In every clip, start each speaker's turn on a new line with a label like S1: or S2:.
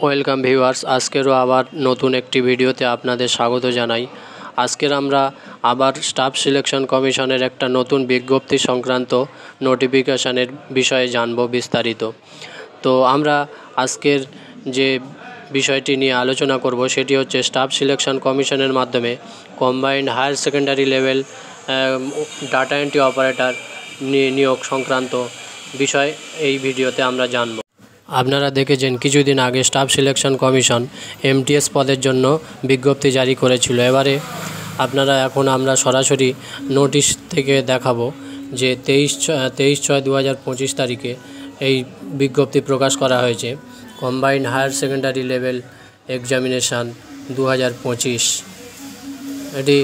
S1: Welcome viewers, আজকেরও আবার নতুন একটি ভিডিওতে আপনাদের স্বাগত জানাই। আজকের আমরা আবার স্টাফ সিলেকশন কমিশনের একটা নতুন বিজ্ঞপ্তি সংক্রান্ত নোটিফিকেশানের বিষয়ে জানব বিস্তারিত। তো আমরা আজকের যে বিষয়টি নিয়ে আলোচনা করব সেটি হচ্ছে স্টাফ সিলেকশন কমিশনের মাধ্যমে combined higher secondary level data entry operator নিয়োগ সংক্রান্ত বিষয় এই ভিডিওতে আমরা জানব। আপনারা দেখেছেন কিছুদিন আগে স্টাফ সিলেকশন কমিশন এমটিএস পদের জন্য বিজ্ঞপ্তি জারি করেছিল। এবারে এখন আমরা সরাসরি নোটিশ থেকে দেখাবো যে 23/6/2025 তারিখে এই বিজ্ঞপ্তি প্রকাশ করা হয়েছে। Combined higher secondary level examination 2025 এটি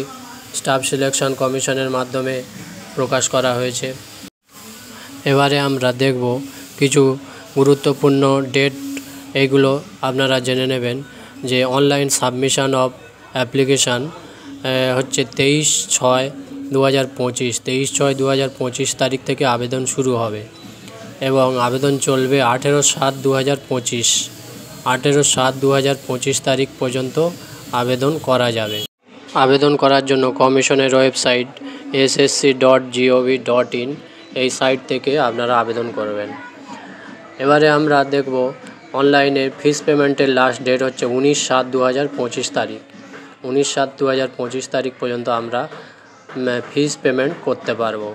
S1: স্টাফ সিলেকশন কমিশনের মাধ্যমে প্রকাশ করা হয়েছে। এবারে আমরা দেখব কিছু গুরুত্বপূর্ণ ডেট, এইগুলো আপনারা জেনে নেবেন। যে অনলাইন সাবমিশন অফ অ্যাপ্লিকেশান হচ্ছে 23/6/2025 23/6/2025 তারিখ থেকে আবেদন শুরু হবে এবং আবেদন চলবে 18/7/2025 18/7/2025 তারিখ পর্যন্ত আবেদন করা যাবে। আবেদন করার জন্য কমিশনের ওয়েবসাইট ssc.gov.in এই সাইট থেকে আপনারা আবেদন করবেন। এবারে আমরা দেখব অনলাইনে ফিস পেমেন্টের লাস্ট ডেট হচ্ছে 19/7/2025 তারিখ। 19/7/2025 তারিখ পর্যন্ত আমরা ফিস পেমেন্ট করতে পারবো।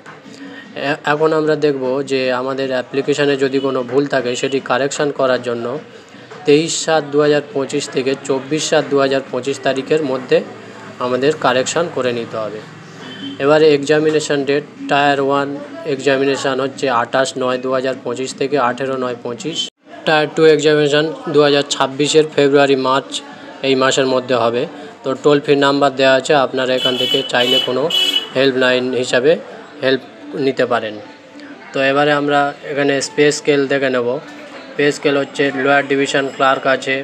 S1: এখন আমরা দেখব যে আমাদের অ্যাপ্লিকেশানে যদি কোনো ভুল থাকে সেটি কারেকশান করার জন্য 23/7/2025 থেকে 24/7/2025 তারিখের মধ্যে আমাদের কারেকশান করে নিতে হবে। এবারে এক্সামিনেশান ডেট টায়ার 1 এক্সামিনেশান হচ্ছে 28/9/2025 থেকে 18/9/25। টায়ার 2 এক্সামিনেশান 2026 ফেব্রুয়ারি-মার্চ এই মাসের মধ্যে হবে। তো টোল ফ্রি নাম্বার দেওয়া আছে, আপনারা এখান থেকে চাইলে কোনো হেল্পলাইন হিসাবে হেল্প নিতে পারেন। তো এবারে আমরা এখানে পে স্কেল দেখে নেব। পে স্কেল হচ্ছে লোয়ার ডিভিশন ক্লার্ক আছে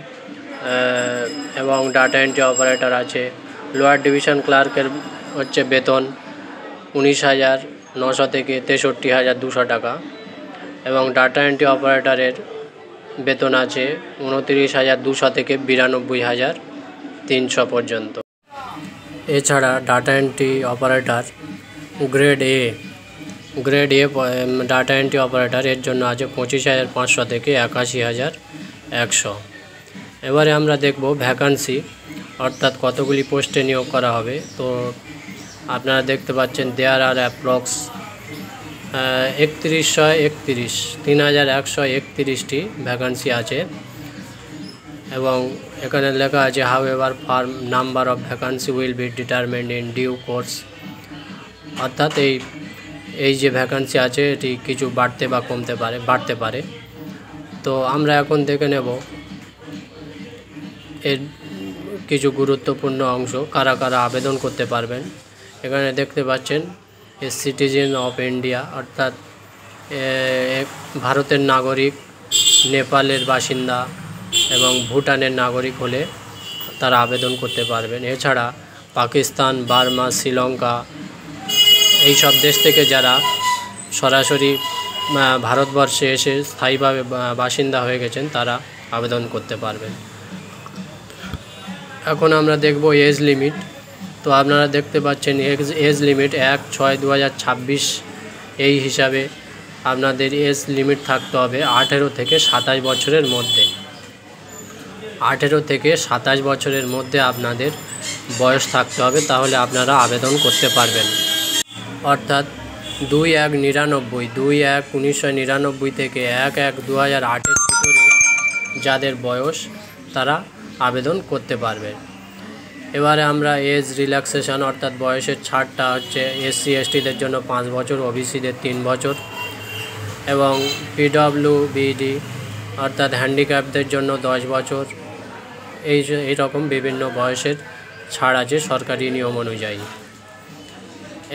S1: এবং ডাটা এন্ট্রি অপারেটর আছে। লোয়ার ডিভিশন ক্লার্কের হচ্ছে বেতন 19,900 থেকে 63,200 টাকা এবং ডাটা এন্ট্রি অপারেটরের বেতন আছে 29,200 থেকে 92,300 পর্যন্ত। এছাড়া data entry operator grade A data entry operator এর জন্য আছে 25,500 থেকে 81,100। এবারে আমরা দেখব ভ্যাকান্সি, অর্থাৎ কতগুলি পোস্টে নিয়োগ করা হবে। তো আপনারা দেখতে পাচ্ছেন দেয়ার আর অ্যাপ্রক্স 3,131টি ভ্যাকান্সি আছে এবং এখানে লেখা আছে however number of vacancy will be determined in due course, অর্থাৎ এই যে ভ্যাকান্সি আছে এটি কিছু বাড়তে বা বাড়তে পারে। তো আমরা এখন দেখে নেব এর কিছু গুরুত্বপূর্ণ অংশ, কারা কারা আবেদন করতে পারবেন। এখানে দেখতে পাচ্ছেন সিটিজেন অফ ইন্ডিয়া, অর্থাৎ ভারতের নাগরিক, নেপালের বাসিন্দা এবং ভুটানের নাগরিক হলে তারা আবেদন করতে পারবেন। এছাড়া পাকিস্তান, বার্মা, শ্রীলঙ্কা এই সব দেশ থেকে যারা সরাসরি ভারতবর্ষে এসে স্থায়ীভাবে বাসিন্দা হয়ে গেছেন তারা আবেদন করতে পারবেন। এখন আমরা দেখব এজ লিমিট। তো আপনারা দেখতে পাচ্ছেন এজ লিমিট 1/6/2026 এই হিসাবে আপনাদের এজ লিমিট থাকতে হবে 18 থেকে 27 বছরের মধ্যে। 18 থেকে 27 বছরের মধ্যে আপনাদের বয়স থাকতে হবে, তাহলে আপনারা আবেদন করতে পারবেন। অর্থাৎ 2/1/1999 থেকে 1/1/2008 ভিতরে যাদের বয়স তারা আবেদন করতে পারবে। এবারে আমরা এজ রিল্যাক্সেশন, অর্থাৎ বয়সের ছাড়টা হচ্ছে SC/STদের জন্য 5 বছর, ওবিসিদের 3 বছর এবং PWBD অর্থাৎ হ্যান্ডিক্যাপদের জন্য 10 বছর। এই রকম বিভিন্ন বয়সের ছাড় আছে সরকারি নিয়ম অনুযায়ী।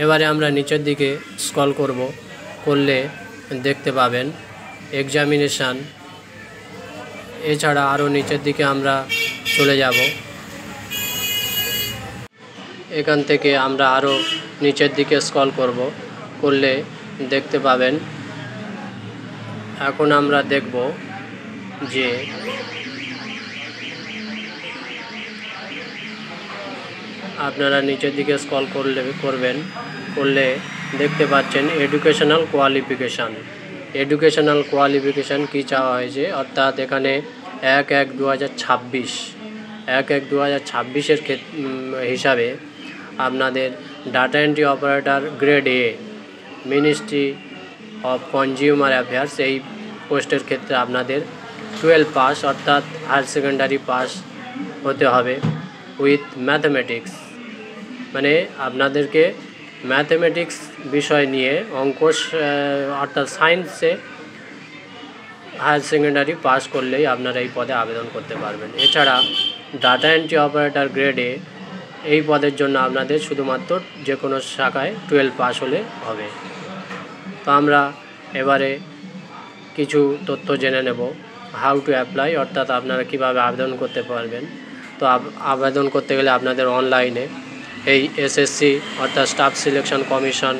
S1: এবারে আমরা নিচের দিকে স্ক্রল করলে দেখতে পাবেন এক্সামিনেশান। এছাড়া আরও নিচের দিকে আমরা চলে যাব। এখান থেকে আমরা আরও নিচের দিকে স্ক্রল করলে দেখতে পাবেন। এখন আমরা দেখব যে আপনারা নিচের দিকে স্ক্রল করলে দেখতে পাচ্ছেন এডুকেশনাল কোয়ালিফিকেশান কী চাওয়া হয়েছে, অর্থাৎ এখানে 1/1/2026 হিসাবে আপনাদের data entry operator grade A, ministry of consumer affairs, এই পোস্টের ক্ষেত্রে আপনাদের 12 পাস অর্থাৎ হায়ার সেকেন্ডারি পাস হতে হবে উইথ ম্যাথমেটিক্স, মানে আপনাদেরকে ম্যাথমেটিক্স বিষয় নিয়ে অঙ্ক অর্থাৎ সায়েন্সে হায়ার সেকেন্ডারি পাস করলেই আপনারা এই পদে আবেদন করতে পারবেন। এছাড়া data entry operator grade A এই পদের জন্য আপনাদের শুধুমাত্র যে কোনো শাখায় 12 পাস হলে হবে। তো আমরা এবারে কিছু তথ্য জেনে নেব হাউ টু অ্যাপ্লাই, অর্থাৎ আপনারা কীভাবে আবেদন করতে পারবেন। তো আবেদন করতে গেলে আপনাদের অনলাইনে এই এসএসসি অর্থাৎ স্টাফ সিলেকশন কমিশন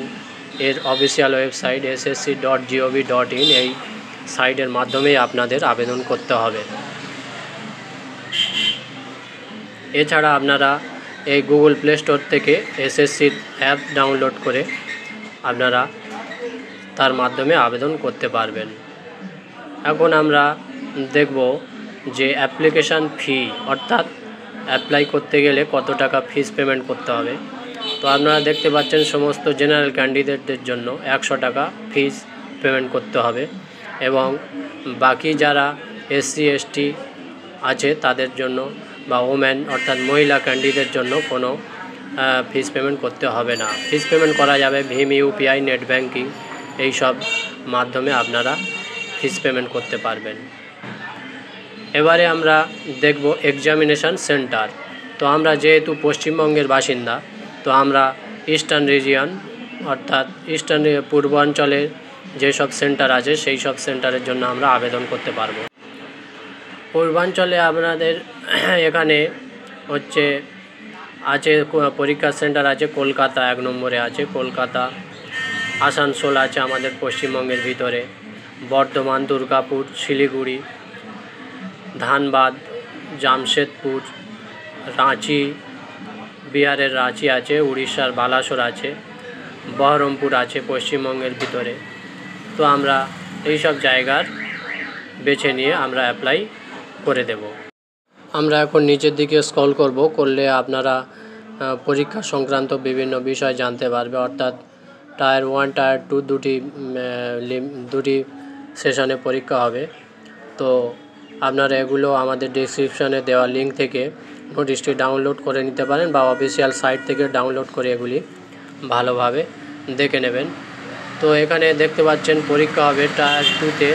S1: এর অফিসিয়াল ওয়েবসাইট ssc.gov.in এই সাইটের মাধ্যমেই আপনাদের আবেদন করতে হবে। এছাড়া আপনারা এই গুগল প্লে স্টোর থেকে এসএসসির অ্যাপ ডাউনলোড করে আপনারা তার মাধ্যমে আবেদন করতে পারবেন। এখন আমরা দেখব যে অ্যাপ্লিকেশান ফি, অর্থাৎ অ্যাপ্লাই করতে গেলে কত টাকা ফিস পেমেন্ট করতে হবে। তো আপনারা দেখতে পাচ্ছেন সমস্ত জেনারেল ক্যান্ডিডেটদের জন্য 100 টাকা ফিস পেমেন্ট করতে হবে এবং বাকি যারা SC ST আছে তাদের জন্য বা ওমেন অর্থাৎ মহিলা ক্যান্ডিডেটের জন্য কোনো ফিস পেমেন্ট করতে হবে না। ফিস পেমেন্ট করা যাবে ভীম, UPI, নেট ব্যাঙ্কিং এই সব মাধ্যমে আপনারা ফিস পেমেন্ট করতে পারবেন। এবারে আমরা দেখব এক্সামিনেশান সেন্টার। তো আমরা যেহেতু পশ্চিমবঙ্গের বাসিন্দা, তো আমরা ইস্টার্ন রিজিয়ন অর্থাৎ পূর্বাঞ্চলের যেসব সেন্টার আছে সেই সব সেন্টারের জন্য আমরা আবেদন করতে পারবো। পূর্বাঞ্চলে আপনাদের এখানে আছে পরীক্ষা সেন্টার আছে কলকাতা 1 নম্বরে আছে, কলকাতা। আসানসোল আছে আমাদের পশ্চিমবঙ্গের ভিতরে, বর্ধমান, দুর্গাপুর, শিলিগুড়ি, ধানবাদ, জামশেদপুর, রাঁচি, বিহারের রাঁচি আছে, উড়িষ্যার বালাসোর আছে, বহরমপুর আছে পশ্চিমবঙ্গের ভিতরে। তো আমরা এই সব জায়গার বেছে নিয়ে আমরা অ্যাপ্লাই করে দেব। আমরা এখন নিচের দিকে স্ক্রল করলে আপনারা পরীক্ষা সংক্রান্ত বিভিন্ন বিষয় জানতে পারবে, অর্থাৎ টায়ার 1 টায়ার 2 দুটি সেশনে পরীক্ষা হবে। তো আপনারা এগুলো আমাদের ডেসক্রিপশানে দেওয়া লিঙ্ক থেকে নোটিশটি ডাউনলোড করে নিতে পারেন বা অফিসিয়াল সাইট থেকে ডাউনলোড করে এগুলি ভালোভাবে দেখে নেবেন। তো এখানে দেখতে পাচ্ছেন পরীক্ষা হবে টায়ার 2তে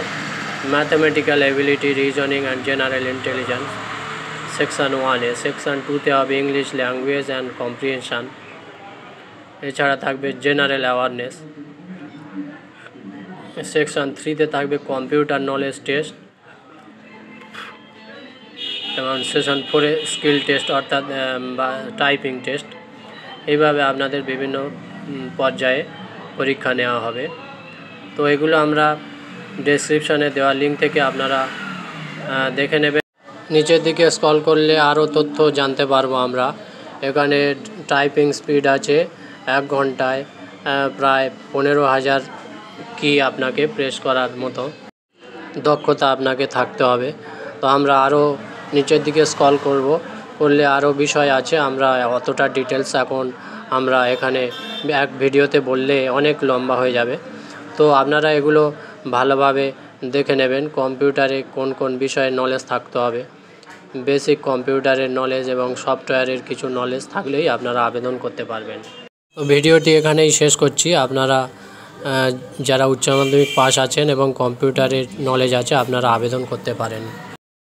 S1: mathematical ability, reasoning and general intelligence section 1-এ। সেকশন 2তে হবে ইংলিশ ল্যাঙ্গুয়েজ অ্যান্ড কম্প্রিহেনশান। এছাড়া থাকবে জেনারেল অ্যাওয়ারনেস। সেকশন 3তে থাকবে কম্পিউটার নলেজ টেস্ট এবং সেকশন 4-এ স্কিল টেস্ট অর্থাৎ বা টাইপিং টেস্ট। এইভাবে আপনাদের বিভিন্ন পর্যায়ে পরীক্ষা নেওয়া হবে। তো এগুলো আমরা ডেসক্রিপশানে দেওয়া লিঙ্ক থেকে আপনারা দেখে নেবেন। নিচের দিকে স্ক্রল করলে আরও তথ্য জানতে পারবো আমরা। এখানে টাইপিং স্পিড আছে 1 ঘন্টায় প্রায় 15,000 কি আপনাকে প্রেস করার মতো দক্ষতা আপনাকে থাকতে হবে। তো আমরা আরও নিচের দিকে স্ক্রল করলে আরও বিষয় আছে, আমরা অতটা ডিটেলস এখন আমরা এখানে এক ভিডিওতে বললে অনেক লম্বা হয়ে যাবে। তো আপনারা এগুলো ভালোভাবে দেখে নেবেন। কম্পিউটারে কোন কোন বিষয়ে নলেজ থাকতে হবে, বেসিক কম্পিউটারের নলেজ এবং সফটওয়্যারের কিছু নলেজ থাকলেই আপনারা আবেদন করতে পারবেন। তো ভিডিওটি এখানেই শেষ করছি। আপনারা যারা উচ্চ মাধ্যমিক পাস আছেন এবং কম্পিউটারের নলেজ আছে আপনারা আবেদন করতে পারেন।